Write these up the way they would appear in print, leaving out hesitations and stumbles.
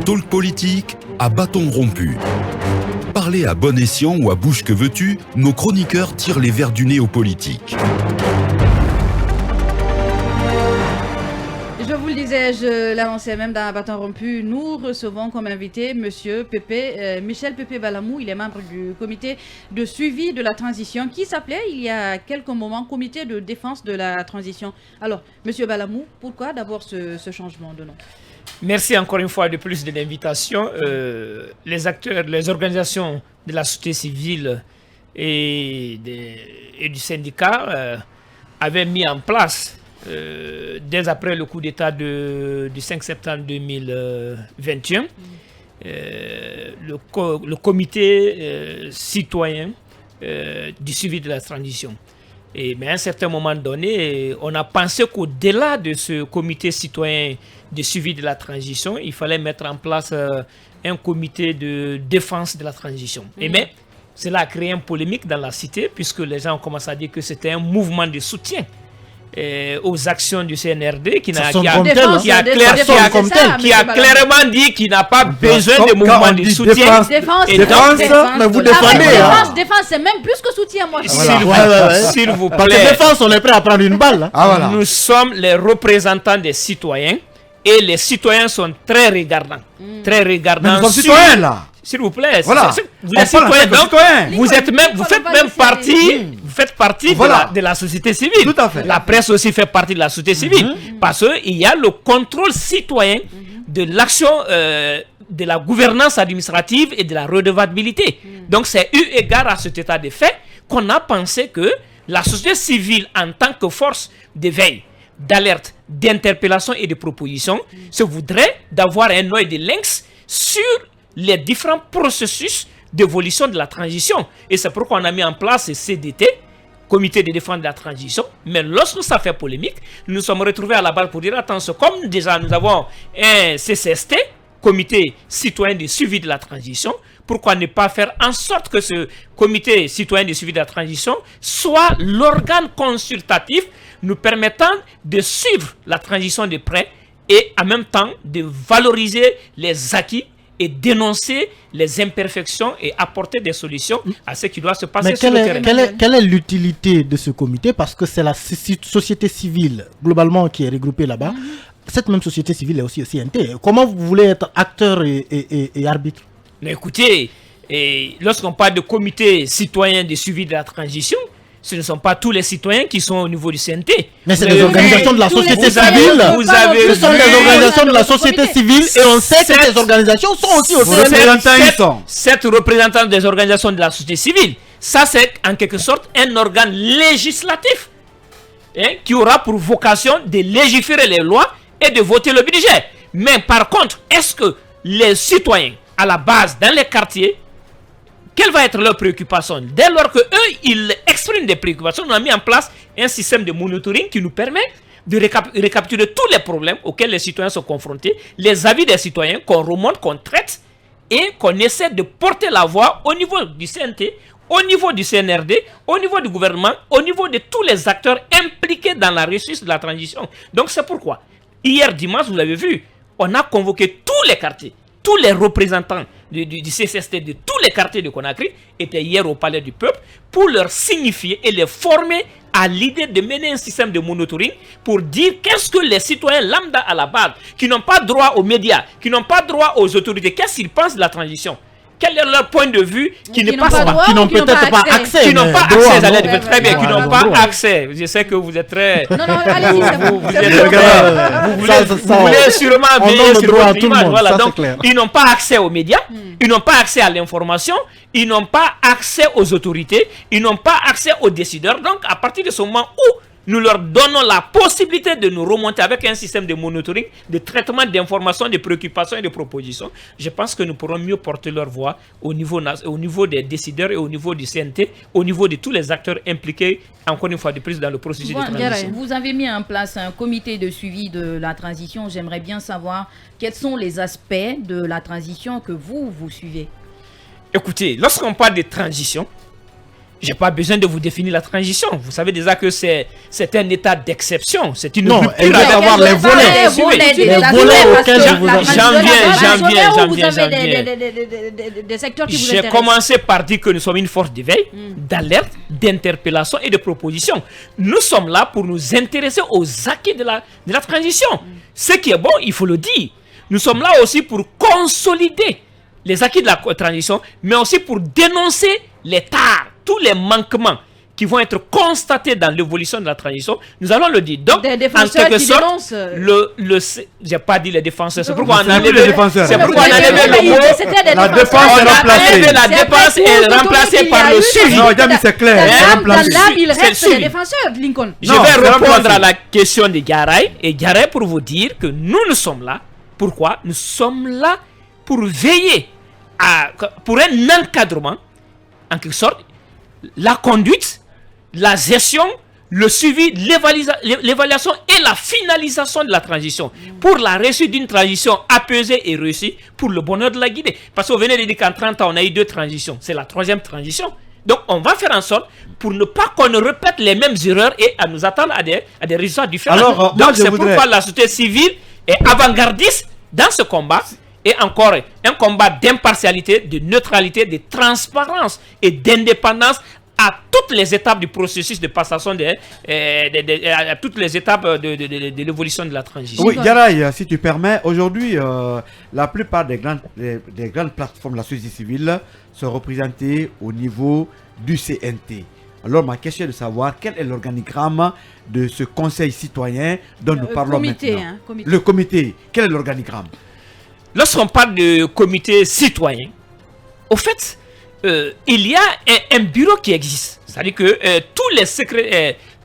Talk politique à bâton rompu. Parler à bon escient ou à bouche que veux-tu, nos chroniqueurs tirent les verres du nez aux politiques. Je vous le disais, je l'annonçais même dans Bâton rompu, nous recevons comme invité Monsieur Michel Pépé Balamou. Il est membre du comité de suivi de la transition qui s'appelait il y a quelques moments Comité de défense de la transition. Alors, Monsieur Balamou, pourquoi d'abord ce changement de nom? Merci encore une fois de plus de l'invitation. Les acteurs, les organisations de la société civile et du syndicat avaient mis en place dès après le coup d'État du 5 septembre 2021, le comité citoyen du suivi de la transition. Mais à un certain moment donné, on a pensé qu'au-delà de ce comité citoyen de suivi de la transition, il fallait mettre en place un comité de défense de la transition. Mais cela a créé une polémique dans la cité, puisque les gens ont commencé à dire que c'était un mouvement de soutien aux actions du CNRD qui a clairement dit qu'il n'a pas besoin de mouvement de soutien. Défense, c'est même plus que soutien, moi. S'il vous plaît. Parce que défense, on est prêt à prendre une balle. Nous sommes les représentants des citoyens et les citoyens sont très regardants. Très regardants. Mais nous sommes citoyens là. S'il vous plaît, voilà. Vous êtes citoyen, donc vous faites partie de la société civile. Tout à fait. La presse aussi fait partie de la société civile parce qu'il y a le contrôle citoyen de l'action de la gouvernance administrative et de la redevabilité. Donc c'est eu égard à cet état de fait qu'on a pensé que la société civile en tant que force de veille, d'alerte, d'interpellation et de proposition se voudrait d'avoir un œil de lynx sur les différents processus d'évolution de la transition. Et c'est pourquoi on a mis en place ce CDT, Comité de défense de la transition. Mais lorsque ça fait polémique, nous nous sommes retrouvés à la balle pour dire attention, comme déjà nous avons un CCST, Comité citoyen de suivi de la transition, pourquoi ne pas faire en sorte que ce Comité citoyen de suivi de la transition soit l'organe consultatif nous permettant de suivre la transition de près et en même temps de valoriser les acquis et dénoncer les imperfections et apporter des solutions à ce qui doit se passer sur le terrain. Quelle est l'utilité de ce comité? Parce que c'est la société civile globalement qui est regroupée là-bas. Cette même société civile est aussi au CNT. Comment vous voulez être acteur et arbitre? Mais écoutez, lorsqu'on parle de comité citoyen de suivi de la transition, ce ne sont pas tous les citoyens qui sont au niveau du CNT. Mais c'est des organisations de la société civile. Ce sont des organisations de la société civile et on sait que ces organisations sont aussi au CNT. Cette représentante des organisations de la société civile, ça c'est en quelque sorte un organe législatif qui aura pour vocation de légiférer les lois et de voter le budget. Mais par contre, est-ce que les citoyens à la base dans les quartiers, quelle va être leur préoccupation? Dès lors que eux, ils expriment des préoccupations, on a mis en place un système de monitoring qui nous permet de récapituler tous les problèmes auxquels les citoyens sont confrontés, les avis des citoyens qu'on remonte, qu'on traite et qu'on essaie de porter la voix au niveau du CNT, au niveau du CNRD, au niveau du gouvernement, au niveau de tous les acteurs impliqués dans la réussite de la transition. Donc c'est pourquoi, hier dimanche, vous l'avez vu, on a convoqué tous les quartiers, tous les représentants du CCST de tous les quartiers de Conakry étaient hier au Palais du Peuple pour leur signifier et les former à l'idée de mener un système de monitoring pour dire qu'est-ce que les citoyens lambda à la base, qui n'ont pas droit aux médias, qui n'ont pas droit aux autorités, qu'est-ce qu'ils pensent de la transition? Quel est leur point de vue qui ne passe pas, qui n'ont peut-être pas accès, qui n'ont pas accès, j'allais dire très bien, qui n'ont pas accès. Je sais que vous êtes très, non, allez-y, vous voulez sûrement veiller sur votre image, voilà. Donc ils n'ont pas accès aux médias, ils n'ont pas accès à l'information, ils n'ont pas accès aux autorités, ils n'ont pas accès aux décideurs. Donc à partir de ce moment où nous leur donnons la possibilité de nous remonter avec un système de monitoring, de traitement d'informations, de préoccupations et de propositions, je pense que nous pourrons mieux porter leur voix au niveau des décideurs et au niveau du CNT, au niveau de tous les acteurs impliqués, encore une fois de plus, dans le processus de transition. Vous avez mis en place un comité de suivi de la transition. J'aimerais bien savoir quels sont les aspects de la transition que vous suivez. Écoutez, lorsqu'on parle de transition, Je n'ai pas besoin de vous définir la transition. Vous savez déjà que c'est un état d'exception. C'est une rupture. Elle doit avoir les volets. Auxquels J'en viens. Des secteurs qui vous J'ai intéressent. commencé par dire que nous sommes une force d'éveil, d'alerte, d'interpellation et de proposition. Nous sommes là pour nous intéresser aux acquis de la transition. Ce qui est bon, il faut le dire. Nous sommes là aussi pour consolider les acquis de la transition, mais aussi pour dénoncer les tares, tous les manquements qui vont être constatés dans l'évolution de la transition. Nous allons le dire. Donc, Des en défenseurs quelque qui sorte, dénoncent, j'ai pas dit les défenseurs, c'est Non, pourquoi on a les défenseurs. c'est pourquoi on a levé le mot. La défense On est a remplacée. enlevé la dépense et remplacée par le suivi. Non, Jamy, c'est clair. C'est remplacé. il C'est reste suivi. des défenseurs, Lincoln. Je Non, vais c'est répondre remplacé. à la question de Garay. Et Garay pour vous dire que nous sommes là. Pourquoi? Nous sommes là pour veiller pour un encadrement, en quelque sorte, la conduite, la gestion, le suivi, l'évaluation et la finalisation de la transition. Pour la réussite d'une transition apaisée et réussie, pour le bonheur de la Guinée. Parce que vous venez de dire qu'en 30 ans, on a eu 2 transitions. C'est la 3e transition. Donc, on va faire en sorte pour ne pas qu'on ne répète les mêmes erreurs et à nous attendre à des résultats différents. Alors, moi, donc, je c'est voudrais- pourquoi la société civile est avant-gardiste dans ce combat. Et encore, un combat d'impartialité, de neutralité, de transparence et d'indépendance à toutes les étapes du processus de passation, à toutes les étapes de l'évolution de la transition. Oui, Garay, si tu permets, aujourd'hui, la plupart des grandes plateformes de la société civile sont représentées au niveau du CNT. Alors, ma question est de savoir quel est l'organigramme de ce conseil citoyen dont nous parlons Comité, maintenant. comité. Le comité, quel est l'organigramme? Lorsqu'on parle de comité citoyen, au fait, il y a un bureau qui existe. C'est-à-dire que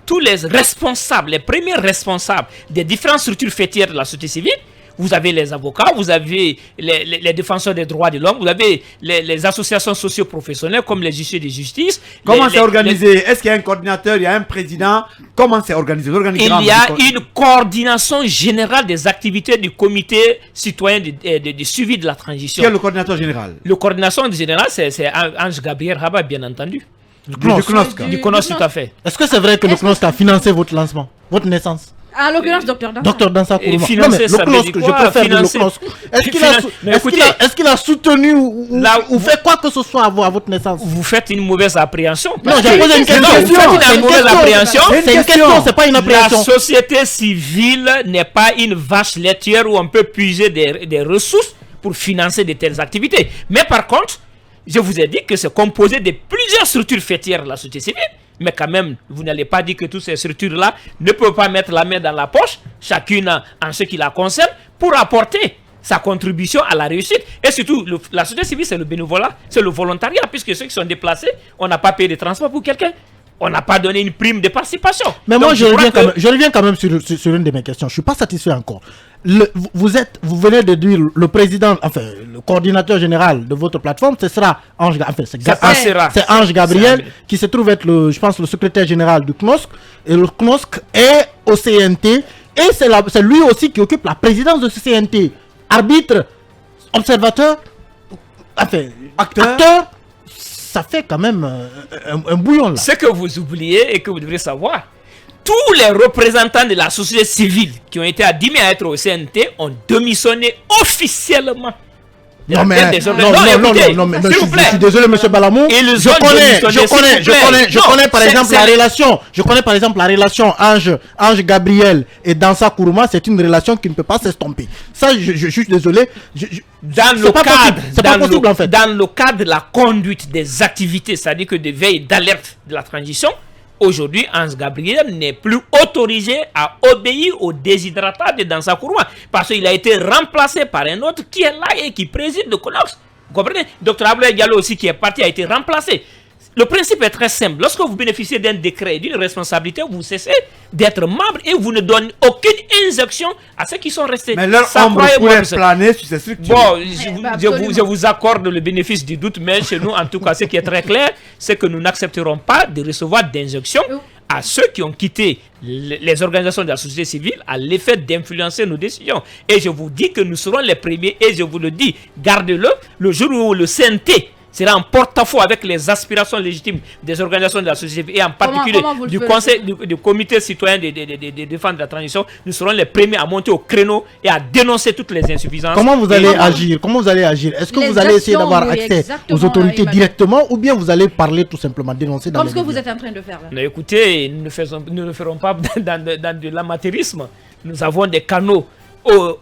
tous les responsables, les premiers responsables des différentes structures fêtières de la société civile, vous avez les avocats, vous avez les défenseurs des droits de l'homme, vous avez les associations socio-professionnelles comme les huissiers de justice. Comment c'est organisé? Est-ce qu'il y a un coordinateur, il y a un président? Comment c'est organisé? L'organigramme Il y a une coordination générale des activités du comité citoyen de suivi de la transition. Qui est le coordinateur général? Le coordination générale, c'est Ange Gabriel Rabat, bien entendu. Du CNOSC. Du CNOSC, tout à fait. Est-ce que c'est vrai que le CNOSC a financé votre lancement, votre naissance? En l'occurrence, docteur Dansa. Docteur Dansa Et Kourouma. financer, Non, mais le ça veut CNOSC, dire je quoi? préfère dire le Financer. CNOSC. Mais écoutez, Est-ce qu'il a soutenu ou Là, fait quoi que ce soit à votre naissance? Vous faites une mauvaise appréhension. Non, j'ai posé une question. vous faites une mauvaise appréhension. C'est une question, c'est pas une La appréhension. société civile n'est pas une vache laitière où on peut puiser des ressources pour financer de telles activités. Mais par contre, je vous ai dit que c'est composé de plusieurs structures fêtières de la société civile. Mais quand même, vous n'allez pas dire que toutes ces structures-là ne peuvent pas mettre la main dans la poche, chacune en ce qui la concerne, pour apporter sa contribution à la réussite. Et surtout, la société civile, c'est le bénévolat, c'est le volontariat, puisque ceux qui sont déplacés, on n'a pas payé de transport pour quelqu'un. On n'a pas donné une prime de participation. Mais Donc, moi, je crois reviens quand même sur une de mes questions. Je ne suis pas satisfait encore. Vous venez de dire le président, enfin, le coordinateur général de votre plateforme, ce sera Ange, enfin, c'est Ange Gabriel, qui se trouve être, je pense, le secrétaire général du CNOSC. Et le CNOSC est au CNT. Et c'est lui aussi qui occupe la présidence de ce CNT. Arbitre, observateur, enfin, acteur. Ça fait quand même un bouillon là. Ce que vous oubliez et que vous devrez savoir, tous les représentants de la société civile qui ont été admis à être au CNT ont démissionné officiellement. Non mais, mais je suis désolé monsieur Balamou. Je connais par exemple la relation Ange Gabriel et Dansa Kourouma, c'est une relation qui ne peut pas s'estomper. Ça je suis désolé. Dans le cadre de la conduite des activités, c'est-à-dire que de veille d'alerte de la transition, aujourd'hui, Ange Gabriel n'est plus autorisé à obéir aux déshydratats de Dansa Kourouma parce qu'il a été remplacé par un autre qui est là et qui préside le CNOSC. Vous comprenez? Dr Abdoulaye Diallo aussi qui est parti a été remplacé. Le principe est très simple. Lorsque vous bénéficiez d'un décret, d'une responsabilité, vous cessez d'être membre et vous ne donnez aucune injection à ceux qui sont restés. Mais leur ombre pourrait planer sur ces structures. Bon, je vous accorde le bénéfice du doute, mais chez nous, en tout cas, ce qui est très clair, c'est que nous n'accepterons pas de recevoir d'injections à ceux qui ont quitté les organisations de la société civile à l'effet d'influencer nos décisions. Et je vous dis que nous serons les premiers, et je vous le dis, gardez-le, le jour où le CNT sera en porte-à-faux avec les aspirations légitimes des organisations de la société civile et en particulier du conseil, du comité citoyen de défense de la transition. Nous serons les premiers à monter au créneau et à dénoncer toutes les insuffisances. Comment vous allez agir? Comment vous allez agir? Est-ce que vous allez essayer d'avoir accès aux autorités directement ou bien vous allez parler tout simplement, dénoncer dans comme les ce que médias? vous êtes en train de faire là? Mais écoutez, nous ne le ferons pas dans de l'amateurisme. Nous avons des canaux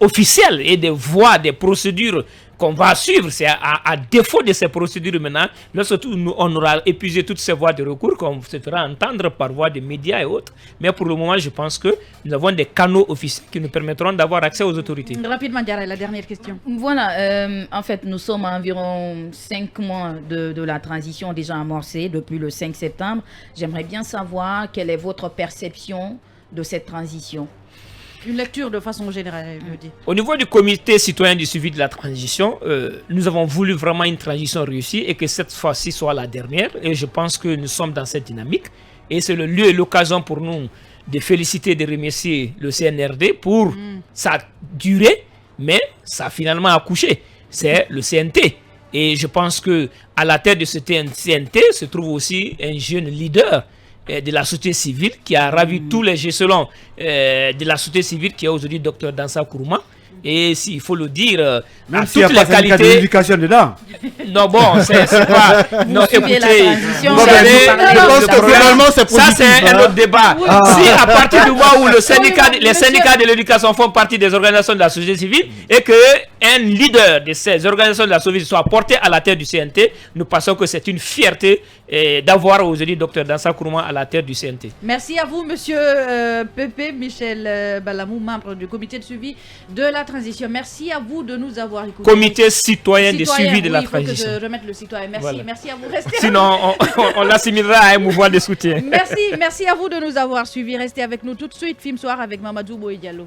officiels et des voies, des procédures qu'on va suivre. C'est à défaut de ces procédures maintenant, lorsque on aura épuisé toutes ces voies de recours, qu'on se fera entendre par voie des médias et autres. Mais pour le moment, je pense que nous avons des canaux officiels qui nous permettront d'avoir accès aux autorités. Rapidement, Diarra, la dernière question. Voilà, en fait, nous sommes à environ 5 mois de la transition déjà amorcée depuis le 5 septembre. J'aimerais bien savoir quelle est votre perception de cette transition. Une lecture de façon générale, je veux dire. Au niveau du comité citoyen du suivi de la transition, nous avons voulu vraiment une transition réussie et que cette fois-ci soit la dernière. Et je pense que nous sommes dans cette dynamique. Et c'est le lieu et l'occasion pour nous de féliciter et de remercier le CNRD pour sa durée, mais ça a finalement accouché. C'est le CNT. Et je pense que à la tête de ce CNT se trouve aussi un jeune leader de la société civile qui a ravi tous les échelons de la société civile, qui est aujourd'hui Dr Dansa Kourouma. Et s'il faut le dire, même à s'il y a toutes pas les qualités. de l'éducation dedans. Non, bon, c'est pas. Non, écoutez, transition, je pense que finalement, c'est ça, positif, c'est un autre débat. Oui. Si à partir du moment où les syndicats de l'éducation font partie des organisations de la société civile et que un leader de ces organisations de la société civile soit porté à la tête du CNT, nous pensons que c'est une fierté d'avoir aujourd'hui Dr Dansa Kourouma à la tête du CNT. Merci à vous, monsieur Pepe Michel Balamou, membre du comité de suivi de la transition. Merci à vous de nous avoir écoutés. Comité citoyen de suivi de la il faut transition. que je remette le citoyen. Merci, Voilà. merci à vous. Restez Sinon, on l'assimilera à un mouvement de soutien. Merci à vous de nous avoir suivis. Restez avec nous tout de suite. Film Soir avec Mamadou Boy Diallo.